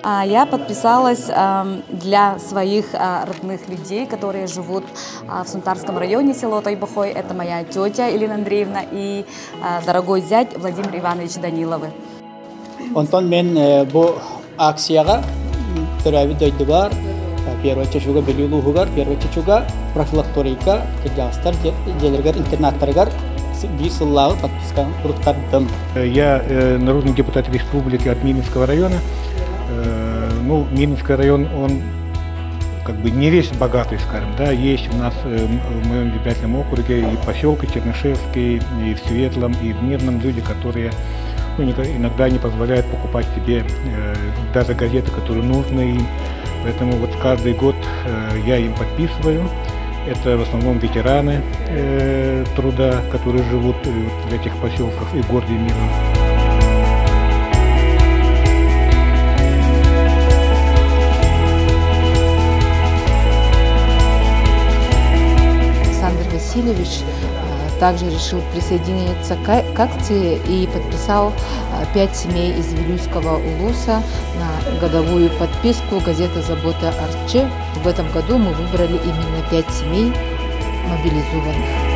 Я подписалась для своих родных людей, которые живут в Сунтарском районе, село Тайбохой. Это моя тетя Елена Андреевна и дорогой зять Владимир Иванович Даниловы. Онтон мен бу акцияга төрәби дойды бар. Первый чечуга белюлугар, первый чечуга профилакторика, кедастар, делергар, интернаттаргар. Подписка. Я народный депутат республики от Мининского района. Ну, Мининский район, он как бы не весь богатый, скажем, да, есть у нас в моем избирательном округе и поселке Чернышевский, и в Светлом, и в Мирном люди, которые иногда не позволяют покупать себе даже газеты, которые нужны им. Поэтому вот каждый год я им подписываю. Это в основном ветераны труда, которые живут в этих поселках и в городе Мирном. Александр Васильевич также решил присоединиться к акции и подписал 5 семей из Вилюйского улуса на годовую подписку газеты «Забота Арчи». В этом году мы выбрали именно 5 семей мобилизованных.